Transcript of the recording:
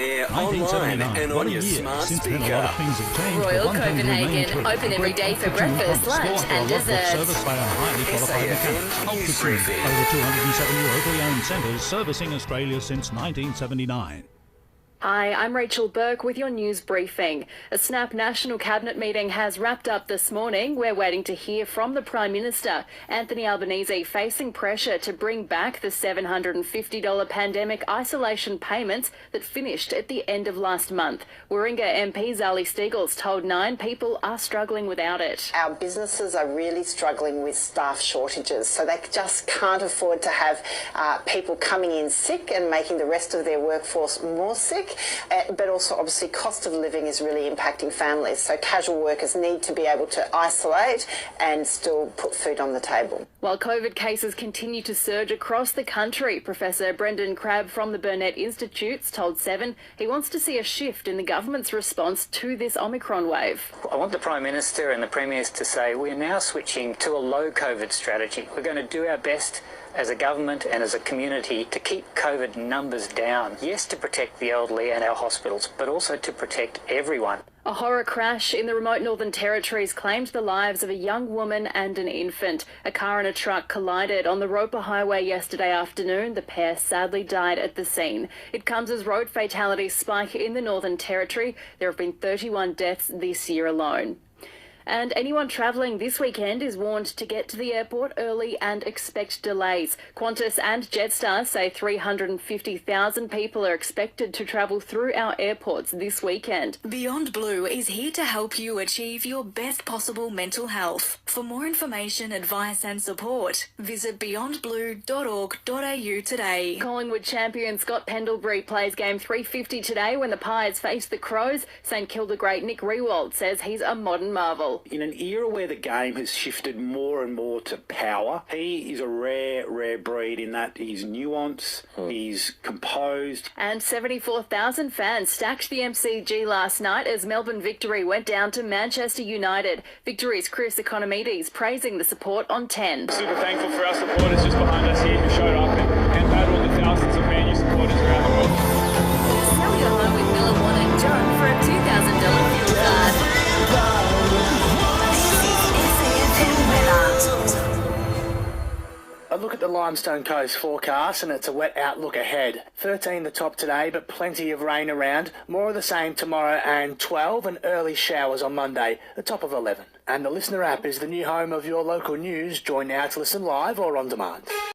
air, online and on your smart speaker. Royal Copenhagen, open every day for breakfast, lunch and dessert. SAFM News Briefing. Over 270 locally owned centres servicing Australia since 1979. Hi, I'm Rachael Burke with your news briefing. A snap National Cabinet meeting has wrapped up this morning. We're waiting to hear from the Prime Minister, Anthony Albanese, facing pressure to bring back the $750 pandemic isolation payments that finished at the end of last month. Warringah MP Zali Steagles told Nine people are struggling without it. Our businesses are really struggling with staff shortages, so they just can't afford to have people coming in sick and making the rest of their workforce more sick. But also, obviously, cost of living is really impacting families. So casual workers need to be able to isolate and still put food on the table. While COVID cases continue to surge across the country, Professor Brendan Crabb from the Burnett Institutes told Seven he wants to see a shift in the government's response to this Omicron wave. I want the Prime Minister and the Premiers to say we're now switching to a low COVID strategy. We're going to do our best as a government and as a community to keep COVID numbers down. Yes, to protect the elderly and our hospitals, but also to protect everyone. A horror crash in the remote Northern Territories claimed the lives of a young woman and an infant. A car and a truck collided on the Roper Highway yesterday afternoon. The pair sadly died at the scene. It comes as road fatalities spike in the Northern Territory. There have been 31 deaths this year alone. And anyone travelling this weekend is warned to get to the airport early and expect delays. Qantas and Jetstar say 350,000 people are expected to travel through our airports this weekend. Beyond Blue is here to help you achieve your best possible mental health. For more information, advice and support, visit beyondblue.org.au today. Collingwood champion Scott Pendlebury plays game 350 today when the Pies face the Crows. St Kilda great Nick Riewoldt says he's a modern marvel. In an era where the game has shifted more and more to power, he is a rare breed in that he's nuanced, he's composed. And 74,000 fans stacked the MCG last night as Melbourne Victory went down to Manchester United. Victory's Chris Economides praising the support on 10. Super thankful for our supporters just behind us here who showed up and battled all the thousands of Man U supporters around the world. Sell your home with Miller One and John for a $2,000 fuel card. A look at the Limestone Coast forecast and it's a wet outlook ahead. 13 the top today, but plenty of rain around. More of the same tomorrow and 12 and early showers on Monday, the top of 11. And the Listener app is the new home of your local news. Join now to listen live or on demand.